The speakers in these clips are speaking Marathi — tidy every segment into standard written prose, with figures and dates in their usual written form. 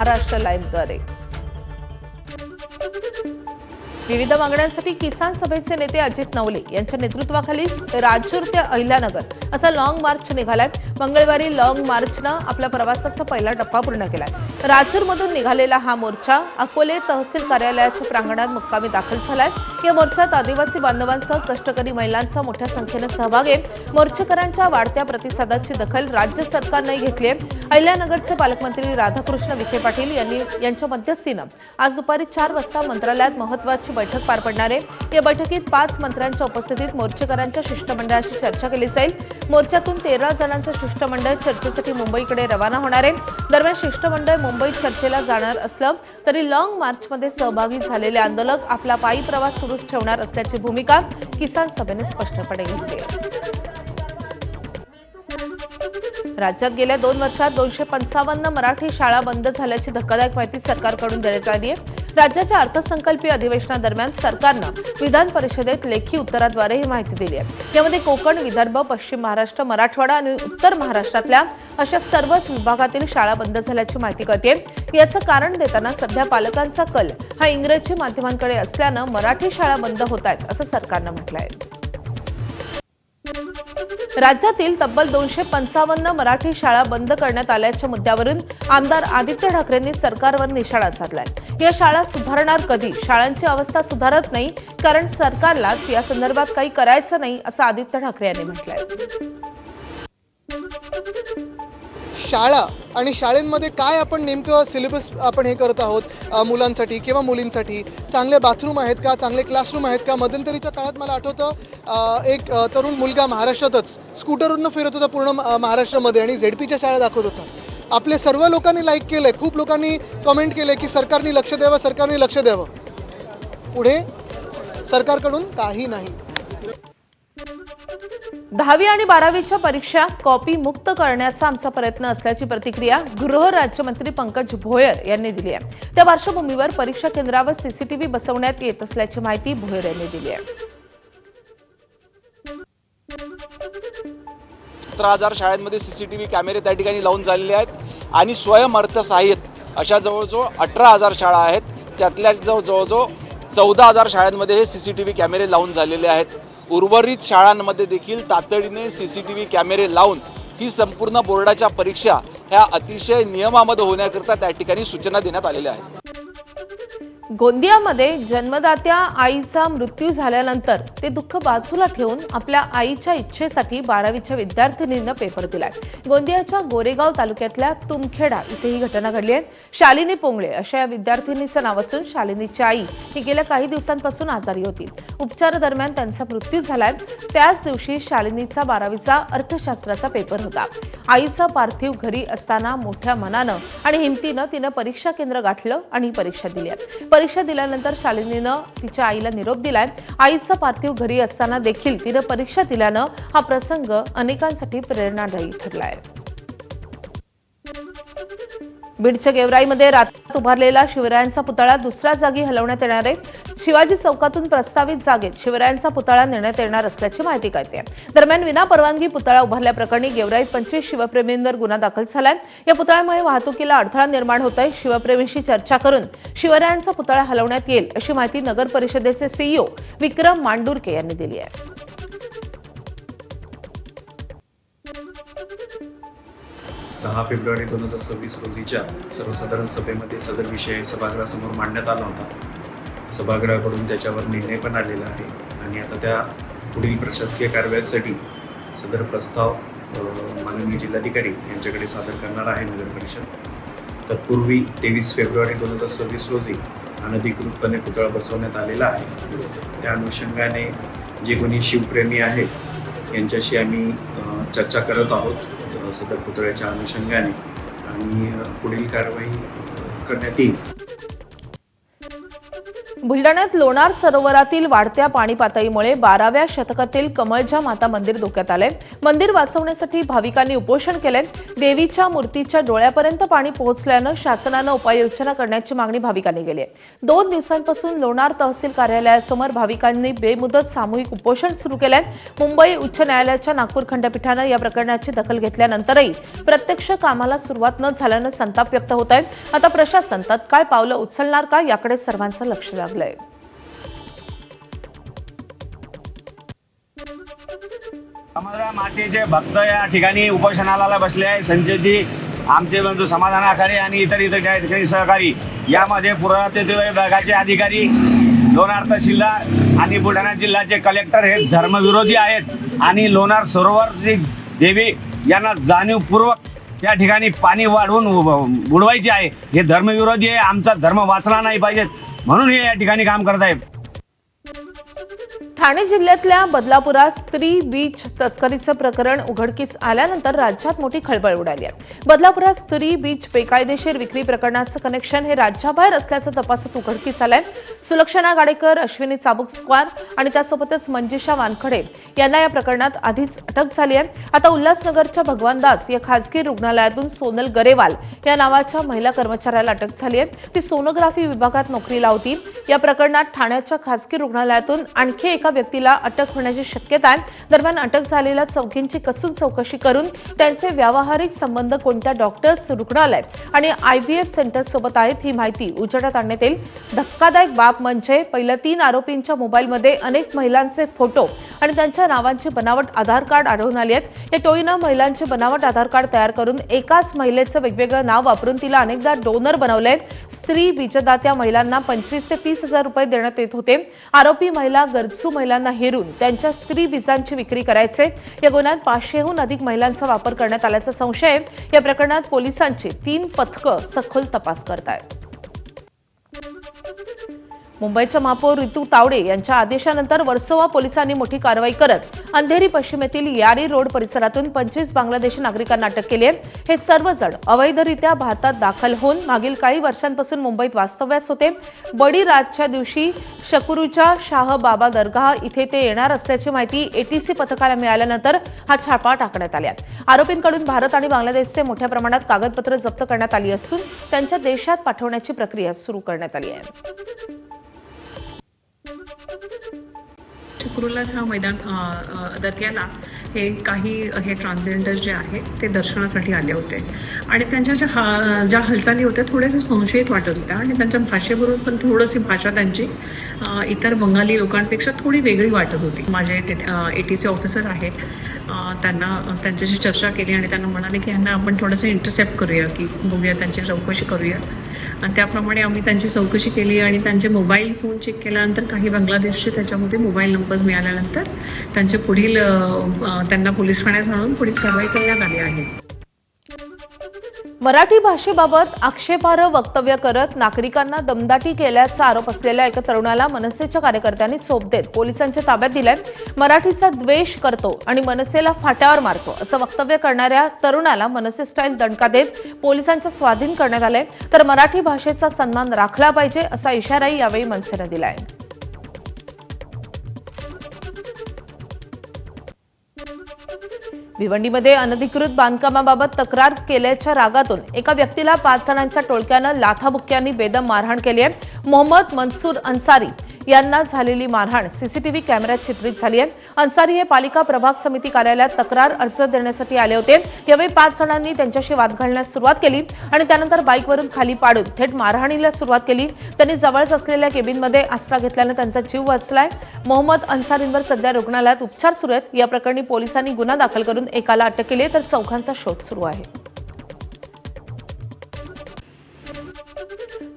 महाराष्ट्र लाईव्हद्वारे विविध मागण्यांसाठी किसान सभेचे नेते अजित नवले यांच्या नेतृत्वाखाली राजूर ते अहिल्यानगर असा लॉंग मार्च निघालाय। मंगळवारी लॉंग मार्चनं आपल्या प्रवासाचा पहिला टप्पा पूर्ण केलाय। राजूरमधून निघालेला हा मोर्चा अकोले तहसील कार्यालयाच्या प्रांगणात मुक्कामी दाखल झालाय। या मोर्चात आदिवासी बांधवांसह कष्टकरी महिलांचा मोठ्या संख्येने सहभाग आहे। मोर्चेकरांच्या वाढत्या प्रतिसादाची दखल राज्य सरकारने घेतली आहे। अहिल्यानगरचे पालकमंत्री राधाकृष्ण विखे पाटील यांच्या मध्यस्थीने आज दुपारी 4 वाजता मंत्रालयात महत्त्वाची बैठक पार पडणार आहे। या बैठकीत 5 मंत्र्यांच्या उपस्थितीत मोर्चेकरांच्या शिष्टमंडळाशी चर्चा केली जाईल। मोर्चातून 13 जणांचं शिष्टमंडळ चर्चेसाठी मुंबईकडे रवाना होणार आहे। दरम्यान शिष्टमंडळ मुंबईत चर्चेला जाणार असलं तरी लॉंग मार्चमध्ये सहभागी झालेले आंदोलक आपला पायी प्रवास सुरूच ठेवणार असल्याची भूमिका किसान सभेने स्पष्टपणे घेतली आहे। राज्यात गेल्या 2 वर्षात 255 मराठी शाळा बंद झाल्याची धक्कादायक माहिती सरकारकडून देण्यात आली आहे। राज्याच्या अर्थसंकल्पीय अधिवेशनादरम्यान सरकारनं विधान परिषदेत लेखी उत्तराद्वारे ही माहिती दिली आहे। यामध्ये कोकण, विदर्भ, पश्चिम महाराष्ट्र, मराठवाडा आणि उत्तर महाराष्ट्रातल्या अशा सर्वच विभागातील शाळा बंद झाल्याची माहिती कळते। याचं कारण देताना सध्या पालकांचा कल हा इंग्रजी माध्यमांकडे असल्यानं मराठी शाळा बंद होत आहेत असं सरकारनं म्हटलंय। राज्यातील तब्बल 255 मराठी शाळा बंद करण्यात आल्याच्या मुद्द्यावरून आमदार आदित्य ठाकरेंनी सरकारवर निशाणा साधलाय। या शाळा सुधारणार कधी? शाळांची अवस्था सुधारत नाही कारण सरकारला या संदर्भात काही करायचं नाही असं आदित्य ठाकरे यांनी म्हटलंय। शाळा आणि शाळेंमध्ये काय आपण नेमकं सिलेबस आपण हे करत आहोत मुलांसाठी किंवा मुलींसाठी? चांगले बाथरूम आहेत का? चांगले क्लासरूम आहेत का? मध्यंतरीच्या काळात मला आठवतं एक तरुण मुलगा महाराष्ट्रातच स्कूटरवरून फिरत होता पूर्ण महाराष्ट्रामध्ये आणि झेडपीच्या शाळा दाखवत होता। आपले सर्व लोकांनी लाईक केलंय, खूप लोकांनी कमेंट केले की सरकारने लक्ष द्यावं, सरकारने लक्ष द्यावं। पुढे सरकारकडून काही नाही। 10वी आणि 12वीच्या परीक्षा कॉपी मुक्त करण्याचा आमचा प्रयत्न असल्याची प्रतिक्रिया गृह राज्यमंत्री पंकज भोयर यांनी दिली आहे। त्या पार्श्वभूमीवर परीक्षा केंद्रावर सीसीटीव्ही बसवण्यात येत असल्याची माहिती भोयर यांनी दिली आहे। 17,000 शाळांमध्ये सीसीटीव्ही कॅमेरे त्या ठिकाणी लावून झालेले आहेत आणि स्वयं अर्थसहाय्यित अशा जवळजवळ 18,000 शाळा आहेत। त्यातल्या जवळजवळ 14,000 शाळांमध्ये हे सीसीटीव्ही कॅमेरे लावून झालेले आहेत। उर्वरित शाळांमध्ये देखील तातडीने सीसीटीव्ही कॅमेरे लावून ही संपूर्ण बोर्डाच्या परीक्षा ह्या अतिशय नियमामध्ये होण्याकरता त्या ठिकाणी सूचना देण्यात आलेल्या आहेत। गोंदियामध्ये जन्मदात्या आईचा मृत्यू झाल्यानंतर ते दुःख बाजूला ठेवून आपल्या आईच्या इच्छेसाठी 12वीच्या विद्यार्थिनींना पेपर दिलाय। गोंदियाच्या गोरेगाव तालुक्यातल्या तुमखेडा इथे ही घटना घडली आहे। शालिनी पोंगळे अशा या विद्यार्थिनीचं नाव असून शालिनीची आई ही गेल्या काही दिवसांपासून आजारी होती। उपचारादरम्यान त्यांचा मृत्यू झालाय। त्याच दिवशी शालिनीचा 12वीचा अर्थशास्त्राचा पेपर होता। आईचा पार्थिव घरी असताना मोठ्या मनानं आणि हिमतीनं तिनं परीक्षा केंद्र गाठलं आणि परीक्षा दिली। परीक्षा दिल्यानंतर शालिनीनं तिच्या आईला निरोप दिलाय। आईचा पार्थिव घरी असताना देखील तिनं परीक्षा दिल्यानं हा प्रसंग अनेकांसाठी प्रेरणादायी ठरलाय। बीडच्या गेवराईमध्ये रात्रीत उभारलेला शिवरायांचा पुतळा दुसऱ्या जागी हलवण्यात येणार आहे। शिवाजी चौकातून प्रस्तावित जागेत शिवरायांचा पुतळा नेण्यात येणार असल्याची माहिती कळते। दरम्यान विनापरवानगी पुतळा उभारल्याप्रकरणी गेवराईत 25 शिवप्रेमींवर गुन्हा दाखल झालाय। या पुतळ्यामुळे वाहतुकीला अडथळा निर्माण होत आहे। शिवप्रेमींशी चर्चा करून शिवरायांचा पुतळा हलवण्यात येईल अशी माहिती नगर परिषदेचे सीईओ विक्रम मांडुरके यांनी दिली आहे। 10 फेब्रुवारी 2026 रोजीच्या सर्वसाधारण सभेमध्ये सदर विषय सभागृहासमोर मांडण्यात आला होता। सभागृहाकडून त्याच्यावर निर्णय पण आलेला आहे आणि आता त्या पुढील प्रशासकीय कारवाईसाठी सदर प्रस्ताव माननीय जिल्हाधिकारी यांच्याकडे सादर करणार आहे नगर परिषद। तत्पूर्वी 23 फेब्रुवारी 2026 रोजी अनधिकृतपणे पुतळा बसवण्यात आलेला आहे। त्या अनुषंगाने जे कोणी शिवप्रेमी आहेत यांच्याशी आम्ही चर्चा करत आहोत सदर पुतळ्याच्या अनुषंगाने आणि पुढील कारवाई करण्यात येईल। बुलढाण्यात लोणार सरोवरातील वाढत्या पाणी पातळीमुळे 12व्या शतकातील कमळजा माता मंदिर धोक्यात आले। मंदिर वाचवण्यासाठी भाविकांनी उपोषण केलंय. देवीच्या मूर्तीच्या डोळ्यापर्यंत पाणी पोहोचल्यानं शासनानं उपाययोजना करण्याची मागणी भाविकांनी केली आहे. 2 दिवसांपासून लोणार तहसील कार्यालयासमोर भाविकांनी बेमुदत सामूहिक उपोषण सुरू केलंय. मुंबई उच्च न्यायालयाच्या नागपूर खंडपीठानं या प्रकरणाची दखल घेतल्यानंतरही प्रत्यक्ष कामाला सुरुवात न झाल्यानं संताप व्यक्त होत आहे. आता प्रशासन तत्काळ पावलं उचलणार का याकडे सर्वांचं लक्ष लागलंय. समाधान मातेचे भक्त या ठिकाणी उपोषणाला बसले आहे. संजयजी, आमचे बंधू समाधान आखाडे आणि इतर त्या ठिकाणी सहकारी, यामध्ये पुरातत्व विभागाचे अधिकारी, लोणार तहसीलदार आणि बुलढाणा जिल्ह्याचे कलेक्टर हे धर्मविरोधी आहेत आणि लोणार सरोवरची देवी यांना जाणीवपूर्वक या ठिकाणी पाणी वाढवून बुडवायचे आहे. हे धर्मविरोधी आहे. आमचा धर्म वाचला नाही पाहिजे म्हणून हे या ठिकाणी काम करत आहेत. ठाणे जिल्ह्यातल्या बदलापुरात स्त्री बीच तस्करीचं प्रकरण उघडकीस आल्यानंतर राज्यात मोठी खळबळ उडाली आहे. बदलापुरात स्त्री बीच बेकायदेशीर विक्री प्रकरणाचं कनेक्शन हे राज्याबाहेर असल्याचं तपासात उघडकीस आलंय. सुलक्षणा गाडेकर, अश्विनी चाबुकस्वार आणि त्यासोबतच मंजिषा वानखडे यांना या प्रकरणात आधीच अटक झाली आहे. आता उल्हासनगरच्या भगवानदास या खासगी रुग्णालयातून सोनल गरेवाल या नावाच्या महिला कर्मचाऱ्याला अटक झाली आहे. ती सोनोग्राफी विभागात नोकरीला होती. या प्रकरणात ठाण्याच्या खासगी रुग्णालयातून आणखी एका व्यक्तीला अटक होण्याची शक्यता आहे. दरम्यान अटक झालेल्या चौघींची कसून चौकशी करून त्यांचे व्यावहारिक संबंध कोणत्या डॉक्टर्स, रुग्णालय आणि IVF सेंटर सोबत आहेत ही माहिती उजेडात आणण्यात येईल. धक्कादायक बाब म्हणजे पहिल्या 3 आरोपींच्या मोबाईलमध्ये अनेक महिलांचे फोटो आणि त्यांच्या नावांची बनावट आधार कार्ड आढळून आली आहेत. या टोळीनं महिलांचे बनावट आधार कार्ड तयार करून एकाच महिलेचं वेगवेगळं नाव वापरून तिला अनेकदा डोनर बनवलंय. स्त्री बीजदात्या महिलांना 25 ते 30 हजार रुपये देण्यात येत होते. आरोपी महिला गरजू महिलांना हेरून त्यांच्या स्त्री बीजांची विक्री करायचे. या गुन्ह्यात 500हून अधिक महिलांचा वापर करण्यात आल्याचा संशय आहे. या प्रकरणात पोलिसांची 3 पथकं सखोल तपास करत आहेत. मुंबईच्या महापौर रितू तावडे यांच्या आदेशानंतर वर्सोवा पोलिसांनी मोठी कारवाई करत अंधेरी पश्चिमेतील यारी रोड परिसरातून 25 बांगलादेशी नागरिकांना अटक केली आहे. हे सर्वजण अवैधरित्या भारतात दाखल होऊन मागील काही वर्षांपासून मुंबईत वास्तव्यास होते. बडी रातच्या दिवशी शकूरूच्या शाह बाबा दरगाह इथे ते येणार असल्याची माहिती ATC पथकाला मिळाल्यानंतर हा छापा टाकण्यात आला. आरोपींकडून भारत आणि बांगलादेशचे मोठ्या प्रमाणात कागदपत्र जप्त करण्यात आली असून त्यांच्या देशात पाठवण्याची प्रक्रिया सुरू करण्यात आली आहे. शुक्रुलाच्या मैदान दर्ग्याला हे काही ट्रान्सजेंडर जे आहेत ते दर्शनासाठी आले होते आणि त्यांच्या ज्या हालचाली होत्या थोड्याशा संशयित वाटत होत्या आणि त्यांच्या भाषेबरोबर पण थोडीशी भाषा त्यांची इतर बंगाली लोकांपेक्षा थोडी वेगळी वाटत होती. माझे ATC ऑफिसर आहेत, त्यांना त्यांच्याशी चर्चा केली आणि त्यांना म्हणाले की यांना आपण थोडंसं इंटरसेप्ट करूया, की बघूया, त्यांची चौकशी करूया. आणि त्याप्रमाणे आम्ही त्यांची चौकशी केली आणि त्यांचे मोबाईल फोन चेक केल्यानंतर काही बांगलादेशचे त्याच्यामध्ये मोबाईल नंबर्स मिळाल्यानंतर त्यांचे पुढील त्यांना पोलीस ठाण्यात आणून पुढील कारवाई करण्यात आली आहे. मराठी भाषेबाबत आक्षेपार्ह वक्तव्य करत नागरिकांना दमदाटी केल्याचा आरोप असलेल्या एका तरुणाला मनसेच्या कार्यकर्त्यांनी चोप देत पोलिसांच्या ताब्यात दिलाय. मराठीचा द्वेष करतो आणि मनसेला फाट्यावर मारतो असं वक्तव्य करणाऱ्या तरुणाला मनसे स्टाईल दणका देत पोलिसांच्या स्वाधीन करण्यात आलंय. तर मराठी भाषेचा सन्मान राखला पाहिजे असा इशाराही यावेळी मनसेनं दिलाय. भिवंडीमध्ये अनधिकृत बांधकामाबाबत तक्रार केल्याच्या रागातून एका व्यक्तीला 5 जणांच्या टोळक्यानं लाथाबुक्क्यांनी बेदम मारहाण केली आहे. मोहम्मद मनसूर अन्सारी यांना झालेली मारहाण सीसीटीव्ही कॅमेऱ्यात चित्रित झाली आहे. अन्सारी हे पालिका प्रभाग समिती कार्यालयात तक्रार अर्ज देण्यासाठी आले होते. यावेळी 5 जणांनी त्यांच्याशी वाद घालण्यास सुरुवात केली आणि त्यानंतर बाईकवरून खाली पाडून थेट मारहाणीला सुरुवात केली. त्यांनी जवळच असलेल्या केबिनमध्ये आसरा घेतल्यानं त्यांचा जीव वाचलाय. मोहम्मद अन्सारींवर सध्या रुग्णालयात उपचार सुरू आहेत. या प्रकरणी पोलिसांनी गुन्हा दाखल करून एकाला अटक केली तर चौघांचा शोध सुरू आहे.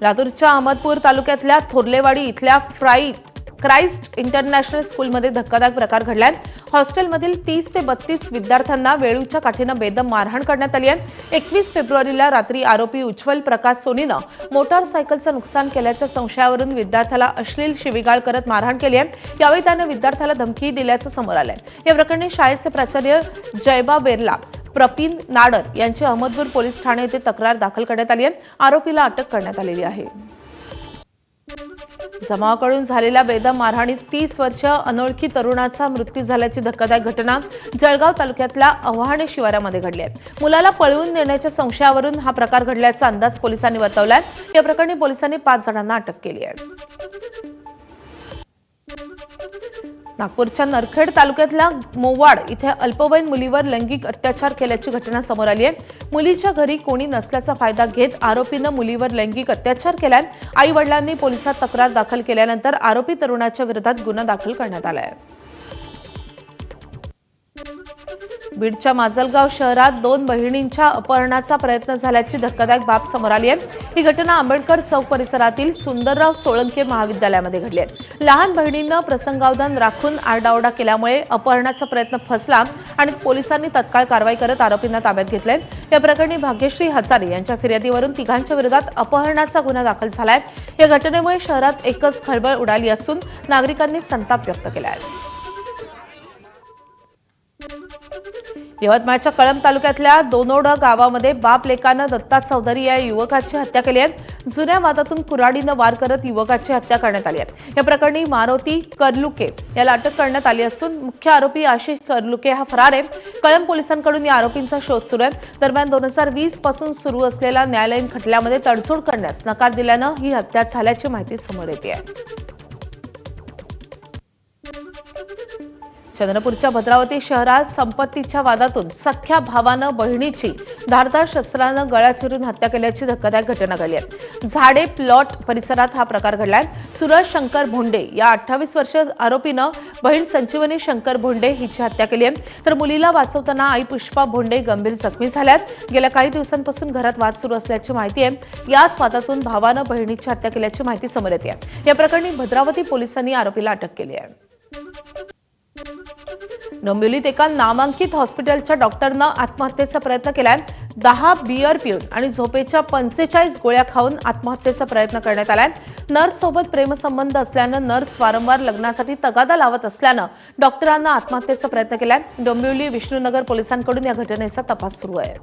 लातूरच्या अहमदपूर तालुक्यातल्या थोरलेवाडी इथल्या क्राइस्ट इंटरनॅशनल स्कूलमध्ये धक्कादायक प्रकार घडलाय. हॉस्टेलमधील 30 ते 32 विद्यार्थ्यांना वेळूच्या काठीनं बेदम मारहाण करण्यात आली आहे. 21 फेब्रुवारीला रात्री आरोपी उज्ज्वल प्रकाश सोनीनं मोटारसायकलचं नुकसान केल्याच्या संशयावरून विद्यार्थ्याला अश्लील शिवीगाळ करत मारहाण केली आहे. यावेळी त्यानं विद्यार्थ्याला धमकी दिल्याचं समोर आलंय. या प्रकरणी शाळेचे प्राचार्य जयबा बेर्ला, प्रवीण नाडर यांची अहमदपूर पोलीस ठाणे येथे तक्रार दाखल करण्यात आली आहे. आरोपीला अटक करण्यात आलेली आहे. जमावाकडून झालेल्या बेदम मारहाणीत 30 वर्षीय अनोळखी तरुणाचा मृत्यू झाल्याची धक्कादायक घटना जळगाव तालुक्यातल्या अव्हाणे शिवारामध्ये घडली आहे. मुलाला पळवून नेण्याच्या संशयावरून हा प्रकार घडल्याचा अंदाज पोलिसांनी वर्तवलाय. या प्रकरणी पोलिसांनी 5 जणांना अटक केली आहे. नागपूरच्या नरखेड तालुक्यातल्या मोवाड इथे अल्पवयीन मुलीवर लैंगिक अत्याचार केल्याची घटना समोर आली आहे. मुलीच्या घरी कोणी नसल्याचा फायदा घेत आरोपीनं मुलीवर लैंगिक अत्याचार केलाय. आई वडिलांनी पोलिसात तक्रार दाखल केल्यानंतर आरोपी तरुणाच्या विरोधात गुन्हा दाखल करण्यात आला आहे. बीडच्या माजलगाव शहरात 2 बहिणींच्या अपहरणाचा प्रयत्न झाल्याची धक्कादायक बाब समोर आली आहे. ही घटना आंबेडकर चौक परिसरातील सुंदरराव सोळंके महाविद्यालयामध्ये घडली आहे. लहान बहिणींना प्रसंगावधान राखून आरडाओरडा केल्यामुळे अपहरणाचा प्रयत्न फसला आणि पोलिसांनी तत्काळ कारवाई करत आरोपींना ताब्यात घेतले. या प्रकरणी भाग्यश्री हजारे यांच्या फिर्यादीवरून तिघांच्या विरोधात अपहरणाचा गुन्हा दाखल झालाय. या घटनेमुळे शहरात एकच खळबळ उडाली असून नागरिकांनी संताप व्यक्त केला आहे. यवतमाळच्या कळंब तालुक्यातल्या दोनोड गावामध्ये बाप लेकानं दत्ता चौधरी या युवकाची हत्या केली आहे. जुन्या वादातून कुऱ्हाडीनं वार करत युवकाची हत्या करण्यात आली आहे. या प्रकरणी मारुती कर्लुके याला अटक करण्यात आली असून मुख्य आरोपी आशिष कर्लुके हा फरार आहे. कळंब पोलिसांकडून या आरोपींचा शोध सुरू आहे. दरम्यान 2020 पासून सुरू असलेल्या न्यायालयीन खटल्यामध्ये तडजोड करण्यास नकार दिल्यानं ही हत्या झाल्याची माहिती समोर येते आहे. चंद्रपूरच्या भद्रावती शहरात संपत्तीच्या वादातून सख्या भावानं बहिणीची धारदार शस्त्रानं गळा चिरून हत्या केल्याची धक्कादायक घटना घडली आहे. झाडे प्लॉट परिसरात हा प्रकार घडलाय. सूरज शंकर भोंडे या 28 वर्षीय आरोपीनं बहीण संजीवनी शंकर भोंडे हिची हत्या केली आहे. तर मुलीला वाचवताना आई पुष्पा भोंडे गंभीर जखमी झाल्यात. गेल्या काही दिवसांपासून घरात वाद सुरू असल्याची माहिती आहे. याच वादातून भावानं बहिणीची हत्या केल्याची माहिती समोर येते आहे. या प्रकरणी भद्रावती पोलिसांनी आरोपीला अटक केली आहे. डोंबिवलीत एका नामांकित हॉस्पिटलच्या डॉक्टरनं आत्महत्येचा प्रयत्न केलाय. 10 बियर पिऊन आणि झोपेच्या 45 गोळ्या खाऊन आत्महत्येचा प्रयत्न करण्यात आलाय. नर्स सोबत प्रेमसंबंध असल्यानं नर्स वारंवार लग्नासाठी तगादा लावत असल्यानं डॉक्टरांना आत्महत्येचा प्रयत्न केलाय. डोंबिवली विष्णुनगर पोलिसांकडून या घटनेचा तपास सुरू आहे.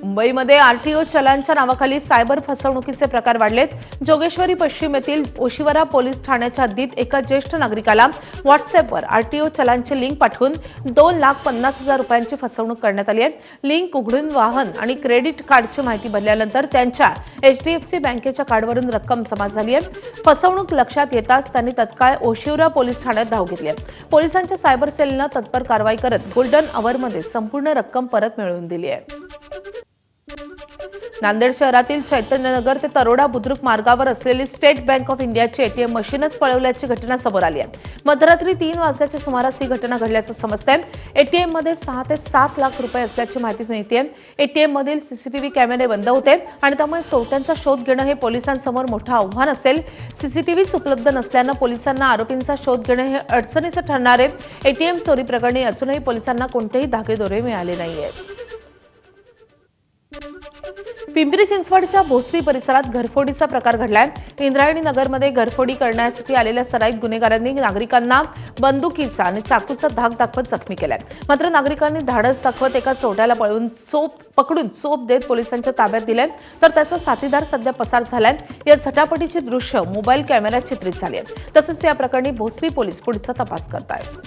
मुंबईमध्ये आरटीओ चलानच्या नावाखाली सायबर फसवणुकीचे प्रकार वाढलेत. जोगेश्वरी पश्चिम येथील ओशिवरा पोलीस ठाण्याच्या हद्दीत एका ज्येष्ठ नागरिकाला व्हॉट्सअॅपवर आरटीओ चलानची लिंक पाठवून 2,50,000 रुपयांची फसवणूक करण्यात आली आहे. लिंक उघडून वाहन आणि क्रेडिट कार्डची माहिती भरल्यानंतर त्यांच्या HDFC बँकेच्या कार्डवरून रक्कम जमा झाली आहे. फसवणूक लक्षात येताच त्यांनी तत्काळ ओशिवरा पोलीस ठाण्यात धाव घेतली आहे. पोलिसांच्या सायबर सेलनं तत्पर कारवाई करत गोल्डन अवरमध्ये संपूर्ण रक्कम परत मिळवून दिली आहे. नांदेड शहरातील चैतन्यनगर ते तरोडा बुद्रुक मार्गावर असलेली स्टेट बँक ऑफ इंडियाची ATM मशीनच पळवल्याची घटना समोर आली आहे. मध्यरात्री 3 वाजल्याच्या सुमारास ही घटना घडल्याचं समजतंय. ATM मध्ये 6 ते 7 लाख रुपये असल्याची माहिती मिळते. ATM मधील CCTV कॅमेरे बंद होते आणि त्यामुळे चोरट्यांचा शोध घेणं हे पोलिसांसमोर मोठं आव्हान असेल. CCTVच उपलब्ध नसल्यानं पोलिसांना आरोपींचा शोध घेणं हे अडचणीचं ठरणार आहे. ATM चोरी प्रकरणी अजूनही पोलिसांना कोणतेही धागेदोरे मिळाले नाहीयेत. पिंपरी चिंचवडच्या भोसरी परिसरात घरफोडीचा प्रकार घडलाय. इंद्रायणी नगरमध्ये घरफोडी करण्यासाठी आलेल्या सराईत गुन्हेगारांनी नागरिकांना बंदुकीचा आणि चाकूचा धाक दाखवत जखमी केलाय. मात्र नागरिकांनी धाडस दाखवत एका चोरट्याला पकडून चोप देत पोलिसांच्या ताब्यात दिले. तर त्याचा साथीदार सध्या पसार झालाय. या झटापटीची दृश्य मोबाईल कॅमेऱ्यात चित्रित झाली आहेत. तसंच या प्रकरणी भोसरी पोलीस पुढचा तपास करतायत.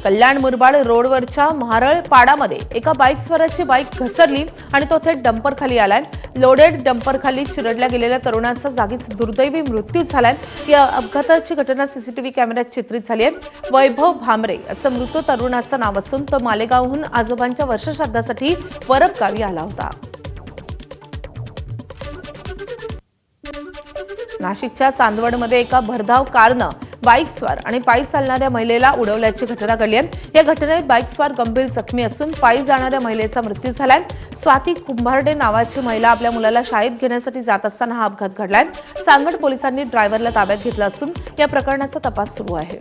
कल्याण मुरबाड रोडवरच्या महारळ पाडामध्ये एका बाईकस्वाराची बाईक घसरली आणि तो थेट डंपरखाली आलाय. लोडेड डंपरखाली चिरडल्या गेलेल्या तरुणाचा जागीच दुर्दैवी मृत्यू झालाय. या अपघाताची घटना CCTV कॅमेऱ्यात चित्रित झाली आहे. वैभव भामरे असं मृत तरुणाचं नाव असून तो मालेगावहून आजोबांच्या वर्षश्राद्धासाठी वरप गावी आला होता. नाशिकच्या चांदवडमध्ये एका भरधाव कारनं बाईकस्वार आणि पायी चालणाऱ्या महिलेला उडवल्याची घटना घडली आहे. या घटनेत बाईकस्वार गंभीर जखमी असून पायी जाणाऱ्या महिलेचा मृत्यू झालाय. स्वाती कुंभारडे नावाची महिला आपल्या मुलाला शाळेत घेण्यासाठी जात असताना हा अपघात घडलाय. सांगड पोलिसांनी ड्रायव्हरला ताब्यात घेतलं असून या प्रकरणाचा तपास सुरू आहे.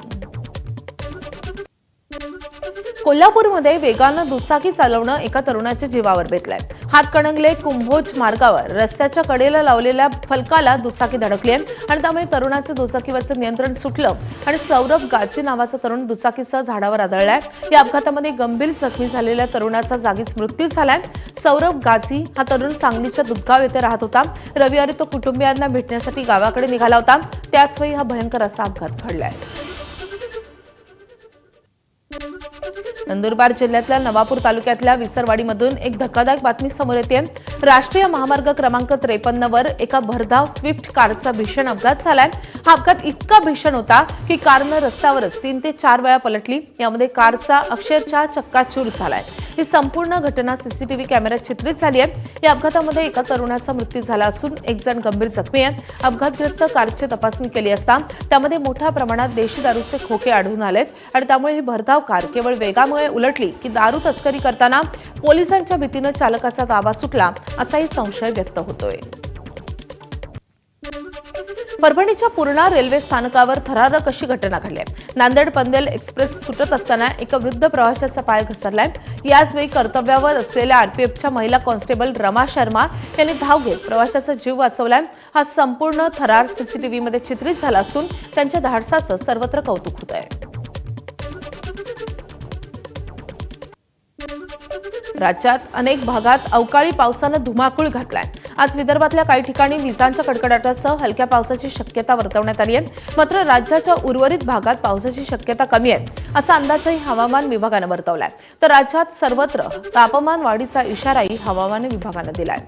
कोल्हापूरमध्ये वेगानं दुचाकी चालवणं एका तरुणाच्या जीवावर बेतलंय. हातकणंगले कुंभोज मार्गावर रस्त्याच्या कडेला लावलेल्या फलकाला दुचाकी धडकली आहे आणि त्यामुळे तरुणाचं दुचाकीवरचं नियंत्रण सुटलं आणि सौरभ गाची नावाचा तरुण दुचाकीसह झाडावर आदळलाय. या अपघातामध्ये गंभीर जखमी झालेल्या तरुणाचा जागीच मृत्यू झालाय. सौरभ गाझी हा तरुण सांगलीच्या दुधगाव येथे राहत होता. रविवारी तो कुटुंबियांना भेटण्यासाठी गावाकडे निघाला होता. त्याचवेळी हा भयंकर असा अपघात घडलाय. नंदुरबार जिल्ह्यातल्या नवापूर तालुक्यातल्या विसरवाडीमधून एक धक्कादायक बातमी समोर येते. राष्ट्रीय महामार्ग क्रमांक 53 वर एका भरधाव स्विफ्ट कारचा भीषण अपघात झालाय. हा अपघात इतका भीषण होता की कारनं रस्त्यावरच 3 ते 4 वेळा पलटली. यामध्ये कारचा अक्षरशः चक्काचूर झालाय. ही संपूर्ण घटना सीसीटीव्ही कॅमेऱ्यात चित्रित झाली आहे. या अपघातामध्ये एका तरुणाचा मृत्यू झाला असून एक जण गंभीर जखमी आहे. अपघातग्रस्त कारची तपासणी केली असता त्यामध्ये मोठ्या प्रमाणात देशी दारूचे खोके आढळून आलेत आणि त्यामुळे ही भरधाव कार केवळ वेगामुळे उलटली की दारू तस्करी करताना पोलिसांच्या भीतीनं चालकाचा ताबा सुटला असाही संशय व्यक्त होतोय. परभणीच्या पूर्णा रेल्वे स्थानकावर थरारक अशी घटना घडली आहे. नांदेड पनवेल एक्सप्रेस सुटत असताना एका वृद्ध प्रवाशाचा पाय घसरलाय. याचवेळी कर्तव्यावर असलेल्या आरपीएफच्या महिला कॉन्स्टेबल रमा शर्मा यांनी धाव घेत प्रवाशाचा जीव वाचवलाय. हा संपूर्ण थरार सीसीटीव्हीमध्ये चित्रित झाला असून त्यांच्या धाडसाचं सर्वत्र कौतुक होत आहे. राज्यात अनेक भागात अवकाळी पावसानं धुमाकूळ घातलाय. आज विदर्भातल्या काही ठिकाणी विजांच्या कडकडाटासह हलक्या पावसाची शक्यता वर्तवण्यात आली आहे. मात्र राज्याच्या उर्वरित भागात पावसाची शक्यता कमी आहे असा अंदाजही हवामान विभागानं वर्तवलाय. तर राज्यात सर्वत्र तापमान वाढीचा इशाराही हवामान विभागानं दिलाय.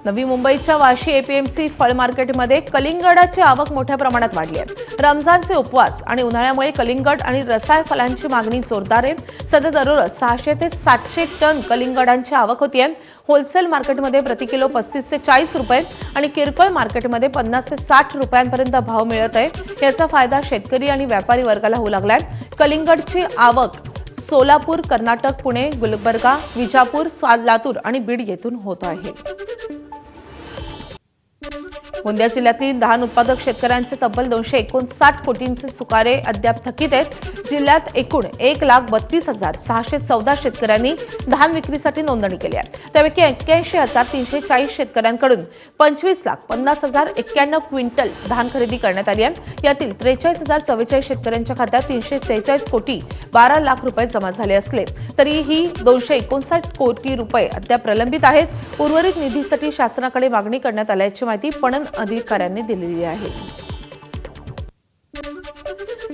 नवी मुंबईच्या वाशी एपीएमसी फळ मार्केटमध्ये कलिंगडाची आवक मोठ्या प्रमाणात वाढली आहे. रमजानचे उपवास आणि उन्हाळ्यामुळे कलिंगड आणि रसाळ फळांची मागणी जोरदार आहे. सध्या दररोज 600 ते 700 टन कलिंगडांची आवक होतीये. होलसेल मार्केटमध्ये प्रति किलो 35 ते 40 रुपये आणि किरकोळ मार्केटमध्ये 50 ते 60 रुपयांपर्यंत भाव मिळत आहे. याचा फायदा शेतकरी आणि व्यापारी वर्गाला होऊ लागलाय. कलिंगडची आवक सोलापूर, कर्नाटक, पुणे, गुलबर्गा, विजापूर, लातूर आणि बीड येथून होत आहे. गोंदिया जिल्ह्यातील धान उत्पादक शेतकऱ्यांचे तब्बल 259 कोटींचे चुकारे अद्याप थकीत आहेत. जिल्ह्यात एकूण 1,32,614 शेतकऱ्यांनी धान विक्रीसाठी नोंदणी केली आहे. त्यापैकी 81,340 शेतकऱ्यांकडून 25,50,091 क्विंटल धान खरेदी करण्यात आली आहे. यातील 43,044 शेतकऱ्यांच्या खात्यात 346 कोटी 12 लाख रुपये जमा झाले असले तरीही 259 कोटी रुपये अद्याप प्रलंबित आहेत. उर्वरित निधीसाठी शासनाकडे मागणी करण्यात आल्याची माहिती पणन अधिकाऱ्यांनी दिलेली आहे.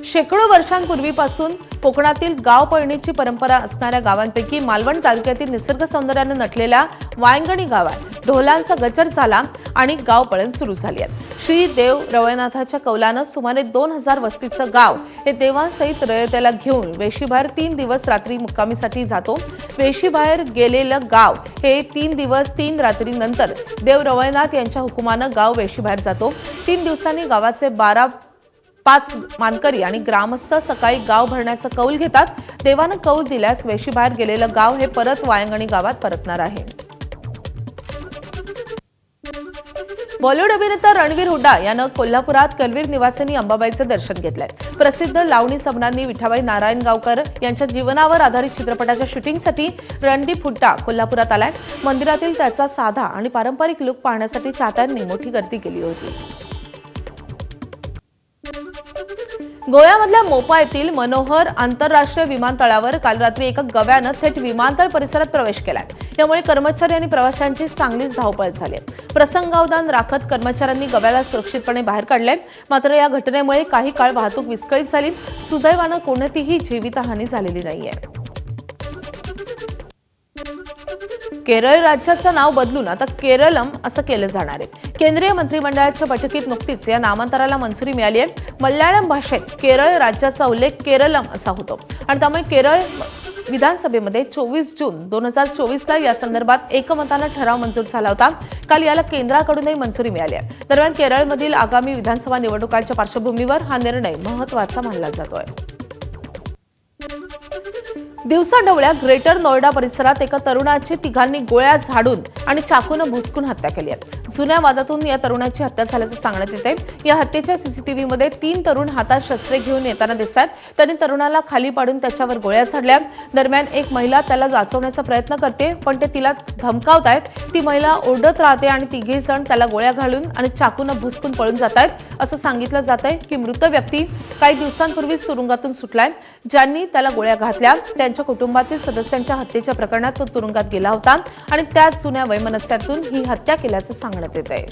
शेकडो वर्षांपूर्वीपासून कोकणातील गाव पळणीची परंपरा असणाऱ्या गावांपैकी मालवण तालुक्यातील निसर्ग सौंदर्याने नटलेल्या वायंगणी गावात ढोलांचा गजर झाला आणि गाव पळण सुरू झाली आहे. श्री देव रवळनाथाच्या कौलानं सुमारे 2000 वस्तीचं गाव हे देवांसहित रयतेला घेऊन वेशीबाहेर 3 दिवस रात्री मुक्कामीसाठी जातो. वेशीबाहेर गेलेलं गाव हे 3 दिवस 3 रात्रीनंतर देव रवळनाथ यांच्या हुकुमानं गाव वेशीबाहेर जातो. 3 दिवसांनी गावाचे 5 मानकरी आणि ग्रामस्थ सकाळी गाव भरण्याचा कौल घेतात. देवानं कौल दिल्यास वेशीबाहेर गेलेलं गाव हे परत वायंगणी गावात परतणार आहे. बॉलिवूड अभिनेता रणवीर हुड्डा यानं कोल्हापुरात कलवीर निवासिनी अंबाबाईचं दर्शन घेतलंय. प्रसिद्ध लावणी सबनांनी विठाबाई नारायणगावकर यांच्या जीवनावर आधारित चित्रपटाच्या शूटिंगसाठी रणदीप हुड्डा कोल्हापुरात आलाय. मंदिरातील त्याचा साधा आणि पारंपरिक लुक पाहण्यासाठी चाहत्यांनी मोठी गर्दी केली होती. गोव्यामधल्या मोपा येथील मनोहर आंतरराष्ट्रीय विमानतळावर काल रात्री एका गव्यानं थेट विमानतळ परिसरात प्रवेश केलाय. यामुळे कर्मचारी आणि प्रवाशांची चांगलीच धावपळ झाली. प्रसंगावधान राखत कर्मचाऱ्यांनी गव्याला सुरक्षितपणे बाहेर काढले. मात्र या घटनेमुळे काही काळ वाहतूक विस्कळीत झाली. सुदैवानं कोणतीही जीवितहानी झालेली नाहीये. केरळ राज्याचं नाव बदलून आता केरलम असं केलं जाणार आहे. केंद्रीय मंत्रिमंडळाच्या बैठकीत नुकतीच या नामांतराला मंजुरी मिळाली आहे. मल्याळम भाषेत केरळ राज्याचा उल्लेख केरलम असा होतो आणि त्यामुळे केरळ विधानसभेमध्ये 24 जून 2024ला या संदर्भात एकमतानं ठराव मंजूर झाला होता. काल याला केंद्राकडूनही मंजुरी मिळाली आहे. दरम्यान केरळमधील आगामी विधानसभा निवडणुकांच्या पार्श्वभूमीवर हा निर्णय महत्त्वाचा मानला जातोय. दिवसाढवळ्या ग्रेटर नोएडा परिसरात एका तरुणाची तिघांनी गोळ्या झाडून आणि चाकूनं भुसकून हत्या केली आहे. जुन्या वादातून या तरुणाची हत्या झाल्याचं सांगण्यात येते. या हत्येच्या सीसीटीव्हीमध्ये 3 तरुण हातात शस्त्रे घेऊन येताना दिसतात. त्यांनी तरुणाला खाली पाडून त्याच्यावर गोळ्या झाडल्या. दरम्यान एक महिला त्याला वाचवण्याचा प्रयत्न करते, पण ते तिला धमकावतायत. ती महिला ओरडत राहते आणि तिघे जण त्याला गोळ्या घालून आणि चाकूनं भुसकून पळून जातायत. असं सांगितलं जातंय की मृत व्यक्ती काही दिवसांपूर्वीच तुरुंगातून सुटलाय. ज्यांनी त्याला गोळ्या घातल्या त्यांच्या कुटुंबातील सदस्यांच्या हत्येच्या प्रकरणात तो तुरुंगात गेला होता आणि त्याच जुन्या वैमनस्यातून ही हत्या केल्याचं सांगण्यात येत आहे.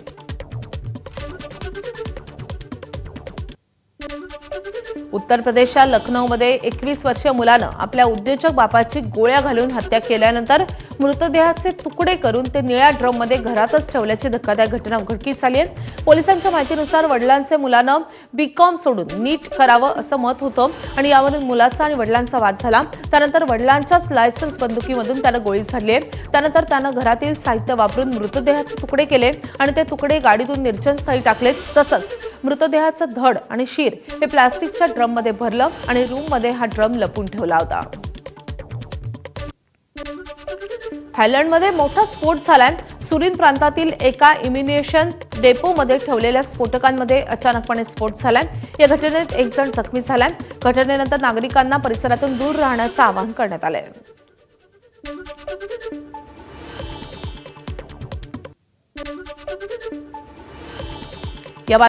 उत्तर प्रदेशच्या लखनौमध्ये 21 वर्षीय मुलानं आपल्या उद्योजक बापाची गोळ्या घालून हत्या केल्यानंतर मृतदेहाचे तुकडे करून ते निळ्या ड्रममध्ये घरातच ठेवल्याची धक्कादायक घटना उघडकीस आली आहे. पोलिसांच्या माहितीनुसार वडिलांचे मुलानं बीकॉम सोडून नीट करावं असं मत होतं आणि यावरून मुलाचा आणि वडिलांचा वाद झाला. त्यानंतर वडिलांच्याच लायसन्स बंदुकीमधून त्यानं गोळी झाडली आहे. त्यानंतर त्यानं घरातील साहित्य वापरून मृतदेहाचे तुकडे केले आणि ते तुकडे गाडीतून निर्जन स्थळी टाकले. तसंच मृतदेहाचं धड आणि शीर हे प्लास्टिकच्या ड्रममध्ये भरलं आणि रूममध्ये हा ड्रम लपून ठेवला होता. थायलंडमध्ये मोठा स्फोट झालाय. सुरीन प्रांतातील एका इम्युनिशन डेपोमध्ये ठेवलेल्या स्फोटकांमध्ये अचानकपणे स्फोट झालाय. या घटनेत 1 जण जखमी झालाय. घटनेनंतर नागरिकांना परिसरातून दूर राहण्याचं आवाहन करण्यात आलंय.